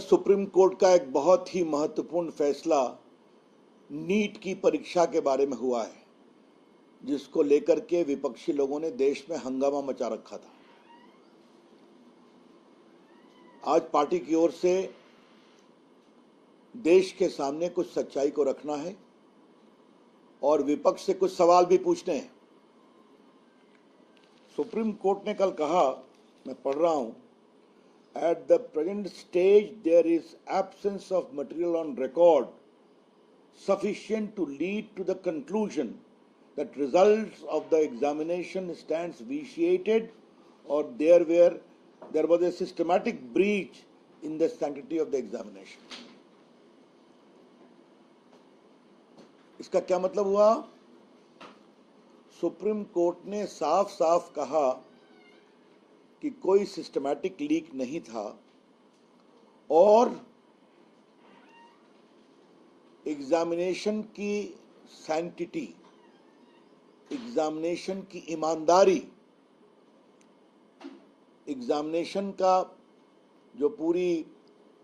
Supreme court का एक बहुत ही महत्वपूर्ण फैसला नीट की परीक्षा के बारे में हुआ है, जिसको लेकर के विपक्षी लोगों ने देश में हंगामा मचा रखा था। आज पार्टी की ओर से देश के सामने कुछ सच्चाई को रखना है और विपक्ष से कुछ सवाल भी पूछने हैं। सुप्रीम कोर्ट ने कल कहा, मैं पढ़ रहा हूं, at the present stage there is absence of material on record sufficient to lead to the conclusion that results of the examination stands vitiated or there was a systematic breach in the sanctity of the examination. इसका क्या मतलब हुआ? Supreme court ने साफ साफ कहा कि कोई सिस्टमैटिक लीक नहीं था और एग्जामिनेशन की सैंक्टिटी, एग्जामिनेशन की ईमानदारी, एग्जामिनेशन का जो पूरी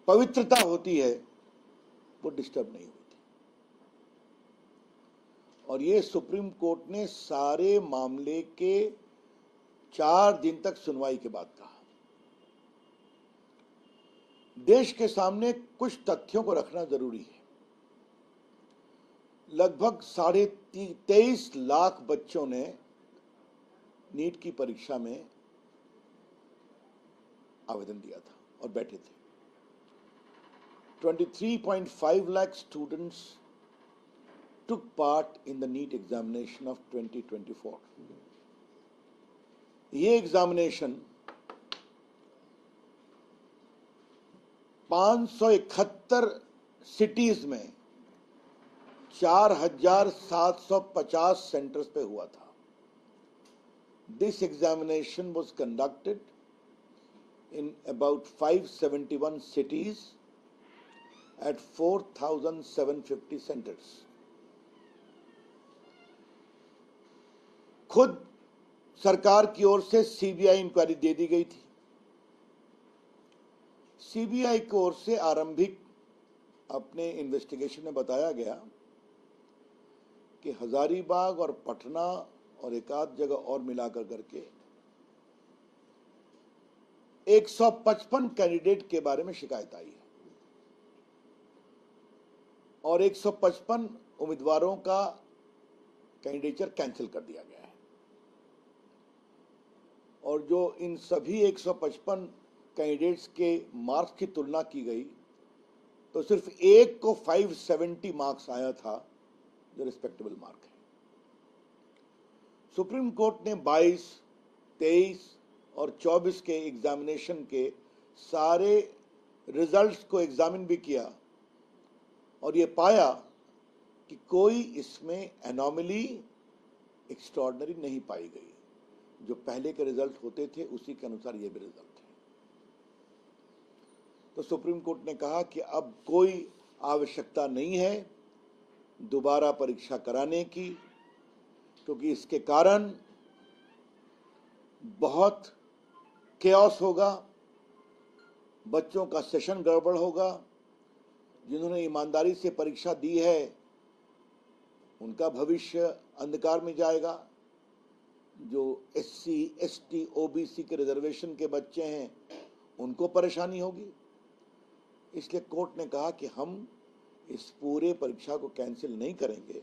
पवित्रता होती है वो डिस्टर्ब नहीं हुई थी। और ये सुप्रीम कोर्ट ने सारे मामले के 4 दिन तक सुनवाई के बाद कहा। देश के सामने कुछ तथ्यों को रखना जरूरी है। लगभग 23.5 लाख बच्चों ने नीट की परीक्षा में आवेदन दिया था और बैठे थे। 23.5 lakh students took part in the NEET examination of 2024. ये एग्जामिनेशन 571 सिटीज में 4,750 सेंटर्स पे हुआ था। This examination was conducted in about 571 cities at 4,750 centers. खुद सरकार की ओर से सीबीआई इंक्वायरी दे दी गई थी। सीबीआई की ओर से आरंभिक अपने इन्वेस्टिगेशन में बताया गया कि हजारीबाग और पटना और एक आध जगह और मिलाकर करके 155 कैंडिडेट के बारे में शिकायत आई है और 155 उम्मीदवारों का कैंडिडेचर कैंसिल कर दिया गया है। और जो इन सभी 155 कैंडिडेट्स के मार्क्स की तुलना की गई तो सिर्फ एक को 570 मार्क्स आया था, जो रिस्पेक्टेबल मार्क है। सुप्रीम कोर्ट ने 22, 23 और 24 के एग्जामिनेशन के सारे रिजल्ट्स को एग्जामिन भी किया और ये पाया कि कोई इसमें एनोमली एक्स्ट्राऑर्डिनरी नहीं पाई गई। जो पहले के रिजल्ट होते थे उसी के अनुसार ये भी रिजल्ट है। तो सुप्रीम कोर्ट ने कहा कि अब कोई आवश्यकता नहीं है दोबारा परीक्षा कराने की, क्योंकि इसके कारण बहुत केओस होगा, बच्चों का सेशन गड़बड़ होगा। जिन्होंने ईमानदारी से परीक्षा दी है उनका भविष्य अंधकार में जाएगा। जो SC, ST, OBC के रिजर्वेशन के बच्चे हैं उनको परेशानी होगी। इसलिए कोर्ट ने कहा कि हम इस पूरे परीक्षा को कैंसिल नहीं करेंगे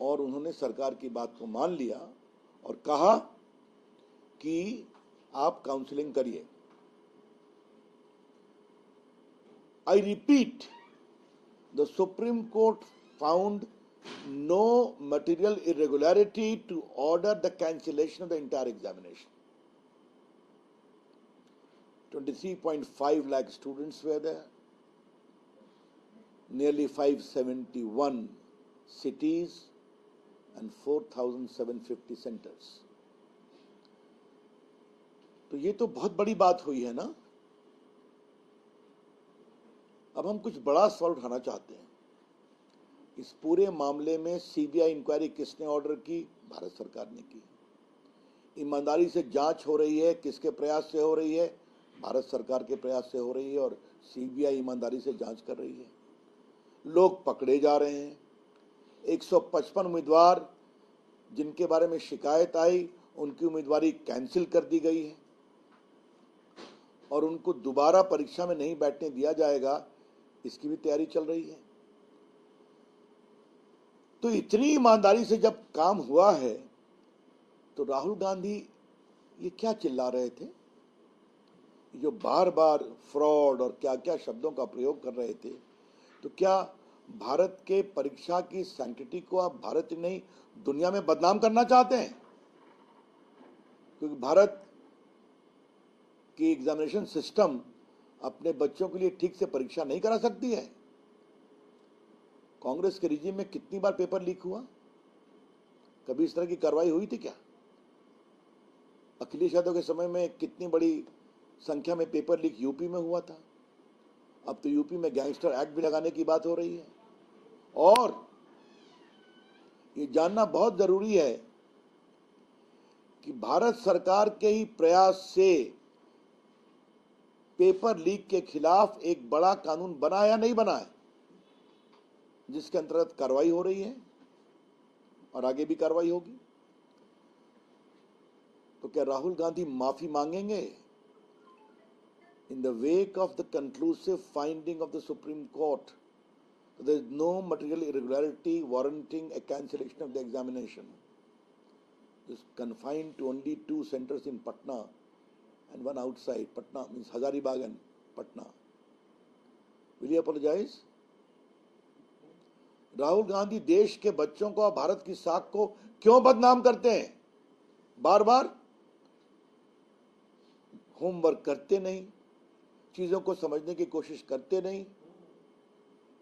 और उन्होंने सरकार की बात को मान लिया और कहा कि आप काउंसलिंग करिए। I repeat, the supreme court found no material irregularity to order the cancellation of the entire examination. 23.5 lakh students were there, nearly 571 cities and 4,750 centers. तो ये तो बहुत बड़ी बात हुई है ना। अब हम कुछ बड़ा सवाल उठाना चाहते हैं। इस पूरे मामले में सीबीआई इंक्वायरी किसने ऑर्डर की? भारत सरकार ने की। ईमानदारी से जांच हो रही है, किसके प्रयास से हो रही है? भारत सरकार के प्रयास से हो रही है और सीबीआई ईमानदारी से जांच कर रही है। लोग पकड़े जा रहे हैं। 155 उम्मीदवार जिनके बारे में शिकायत आई, उनकी उम्मीदवारी कैंसिल कर दी गई है और उनको दोबारा परीक्षा में नहीं बैठने दिया जाएगा, इसकी भी तैयारी चल रही है। तो इतनी ईमानदारी से जब काम हुआ है तो राहुल गांधी ये क्या चिल्ला रहे थे? जो बार बार फ्रॉड और क्या क्या शब्दों का प्रयोग कर रहे थे, तो क्या भारत के परीक्षा की सैंक्टिटी को आप भारत ही नहीं दुनिया में बदनाम करना चाहते हैं? क्योंकि भारत की एग्जामिनेशन सिस्टम अपने बच्चों के लिए ठीक से परीक्षा नहीं करा सकती है। कांग्रेस के रिजीम में कितनी बार पेपर लीक हुआ? कभी इस तरह की कार्रवाई हुई थी क्या? अखिलेश यादव के समय में कितनी बड़ी संख्या में पेपर लीक यूपी में हुआ था। अब तो यूपी में गैंगस्टर एक्ट भी लगाने की बात हो रही है। और ये जानना बहुत जरूरी है कि भारत सरकार के ही प्रयास से पेपर लीक के खिलाफ एक बड़ा कानून बना या नहीं बना है, जिसके अंतर्गत कार्रवाई हो रही है और आगे भी कार्रवाई होगी। तो क्या राहुल गांधी माफी मांगेंगे? In the wake of the conclusive finding of the Supreme Court, there is no material irregularity warranting a cancellation of the examination. It is confined to only 2 centers in Patna and one outside. Patna means Hazaribagh and Patna. Will you apologize? Rahul Gandhi देश के बच्चों को, भारत की साख को क्यों बदनाम करते हैं? बार बार होमवर्क करते नहीं, चीजों को समझने की कोशिश करते नहीं,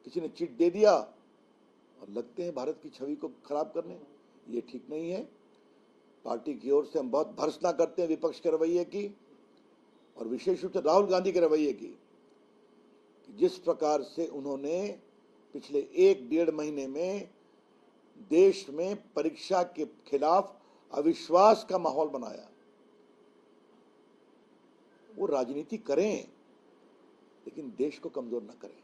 किसी ने चिट दे दिया और लगते हैं भारत की छवि को खराब करने। ये ठीक नहीं है। पार्टी की ओर से हम बहुत भर्त्सना करते हैं विपक्ष के रवैये की और विशेष रूप से राहुल गांधी के रवैये की। जिस प्रकार से उन्होंने पिछले 1-1.5 महीने में देश में परीक्षा के खिलाफ अविश्वास का माहौल बनाया। वो राजनीति करें लेकिन देश को कमजोर न करें।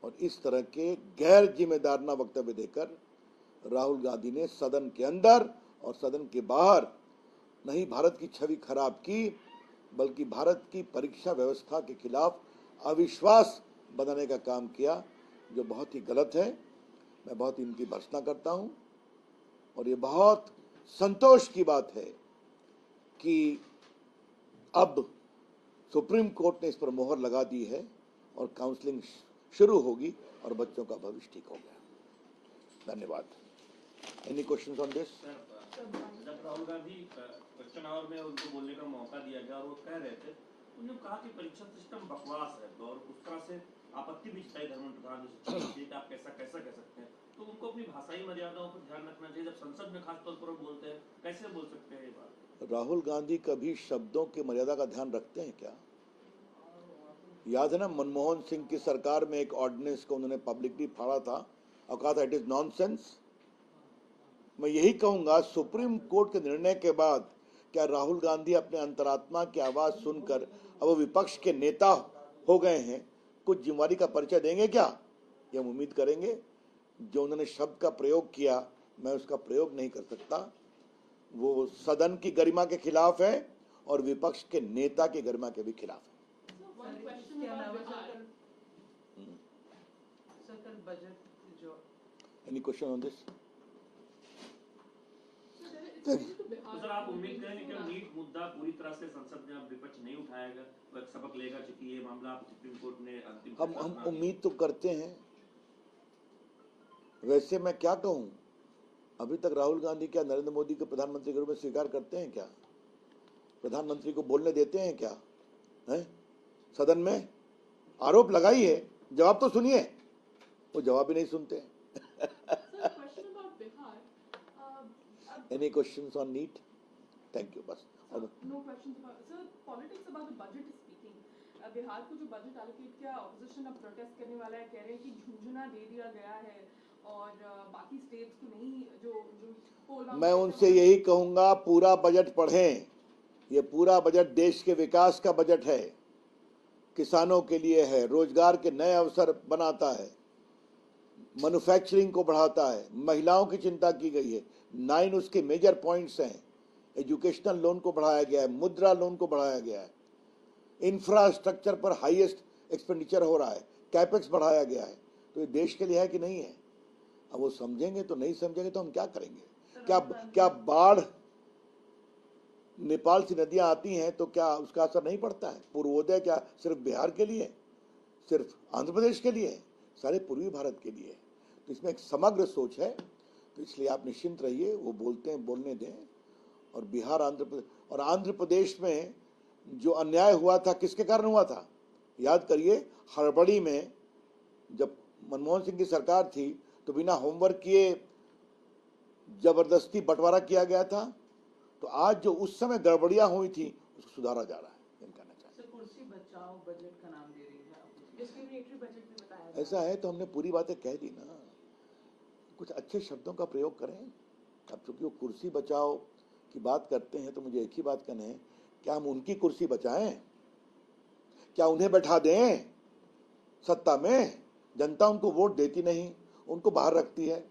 और इस तरह के गैर जिम्मेदाराना वक्तव्य देकर राहुल गांधी ने सदन के अंदर और सदन के बाहर नहीं भारत की छवि खराब की, बल्कि भारत की परीक्षा व्यवस्था के खिलाफ अविश्वास बनाने का काम किया, जो बहुत ही गलत है। मैं बहुत इनकी भर्त्सना करता हूं और ये बहुत संतोष की बात है कि अब सुप्रीम कोर्ट ने इस पर मोहर लगा दी है और काउंसलिंग शुरू होगी और बच्चों का भविष्य ठीक हो गया। धन्यवाद। Any questions on this? जब राहुल गांधी क्वेश्चन आवर में उनको बोलने का मौका दिया गया और वो कह रहे थे, उन्होंने कहा कि परीक्षा सिस्टम बकवास है और उस तरह से आपत्ति भी जताई धर्मेंद्र प्रधान जी कि आप कैसा कह सकते हैं। तो उनको अपनी भाषाई मर्यादाओं पर ध्यान रखना चाहिए। जब संसद में खासतौर पर बोलते हैं, कैसे बोल सकते हैं ये बात? राहुल गांधी कभी शब्दों की मर्यादा का ध्यान रखते हैं क्या? याद है ना, मनमोहन सिंह की सरकार में एक ऑर्डिनेंस को उन्होंने पब्लिकली फाड़ा था और कहा था इट इज नॉनसेंस। मैं यही कहूंगा, सुप्रीम कोर्ट के निर्णय के बाद क्या राहुल गांधी अपने अंतरात्मा की आवाज सुनकर अब वो विपक्ष के नेता हो गए हैं, कुछ जिम्मेवारी का परिचय देंगे क्या? ये हम उम्मीद करेंगे। जो उन्होंने शब्द का प्रयोग किया, मैं उसका प्रयोग नहीं कर सकता। वो सदन की गरिमा के खिलाफ है और विपक्ष के नेता की गरिमा के भी खिलाफ है। Any question on this? तो सर, आप उम्मीद करेंगे कि नीट मुद्दा पूरी तरह से संसद में अब विपक्ष नहीं उठाएगा, वो एक सबक लेगा, चूंकि ये मामला सुप्रीम कोर्ट ने अंतिम हम उम्मीद तो करते हैं। वैसे मैं क्या कहूं, अभी तक राहुल गांधी क्या नरेंद्र मोदी को प्रधानमंत्री के रूप में स्वीकार करते हैं क्या? प्रधानमंत्री को बोलने देते हैं क्या? हैं? सदन में आरोप लगाइए, जवाब तो सुनिए। वो जवाब भी नहीं सुनते। Any questions on NEET? Thank you. बस। No questions about sir. Politics about the budget is speaking. Bihar को जो बजट एलोकेट किया, ऑपोजिशन अब प्रोटेस्ट करने वाला है, कह रहे हैं कि झुंझुना दे दिया गया है और बाकी स्टेट्स को नहीं। जो मैं उनसे यही कहूंगा, पूरा बजट पढ़ें, ये पूरा बजट देश के विकास का बजट है, किसानों के लिए है, रोजगार के नए अवसर बनाता है, मैन्युफैक्चरिंग को बढ़ाता है, महिलाओं की चिंता की गई है। 9 उसके मेजर पॉइंट्स हैं। एजुकेशनल लोन को बढ़ाया गया है, मुद्रा लोन को बढ़ाया गया है, इंफ्रास्ट्रक्चर पर हाईएस्ट एक्सपेंडिचर हो रहा है, कैपेक्स बढ़ाया गया है। तो ये देश के लिए है कि नहीं है? अब वो समझेंगे तो, नहीं समझेंगे तो हम क्या करेंगे? क्या बाढ़ नेपाल से नदियां आती हैं तो क्या उसका असर नहीं पड़ता है? पूर्वोदय क्या सिर्फ बिहार के लिए, सिर्फ आंध्र प्रदेश के लिए? सारे पूर्वी भारत के लिए। तो इसमें एक समग्र सोच है। तो इसलिए आप निश्चिंत रहिए, वो बोलते हैं बोलने दें। और बिहार, आंध्र प्रदेश में जो अन्याय हुआ था किसके कारण हुआ था? याद करिए, हड़बड़ी में जब मनमोहन सिंह की सरकार थी तो बिना होमवर्क किए जबरदस्ती बंटवारा किया गया था। तो आज जो उस समय गड़बड़ियां हुई थी उसको सुधारा जा रहा है। कहना चाहिए कुर्सी बचाओ बजट का नाम दे रही है आप, डिस्क्रिमिनेटरी बजट भी बताया ऐसा है तो हमने पूरी बातें कह दी ना। कुछ अच्छे शब्दों का प्रयोग करें। अब चूंकि वो कुर्सी बचाओ की बात करते हैं तो मुझे एक ही बात कहना है, क्या हम उनकी कुर्सी बचाएं? क्या उन्हें बैठा दें सत्ता में? जनता उनको वोट देती नहीं, उनको बाहर रखती है।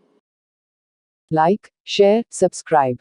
Like, share, subscribe.